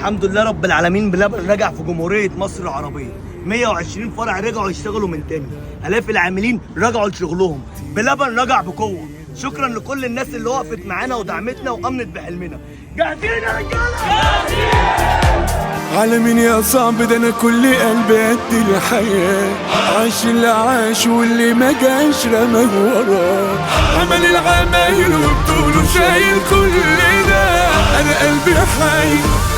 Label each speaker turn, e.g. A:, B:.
A: الحمد لله رب العالمين، بلبن رجع في جمهورية مصر العربية. 120 فرع رجعوا يشتغلوا من تاني، آلاف العاملين رجعوا لشغلهم، بلبن رجع بقوة. شكرا لكل الناس اللي وقفت معانا ودعمتنا وأمنت بحلمنا. جاهزين يا رجالة؟
B: على مين يا صعب؟ ده انا كل قلبي قد الحياة، عاش اللي عاش واللي ما جاش رماه وراه، عمل العمايل وبطوله شايل كل ده، انا قلبي حي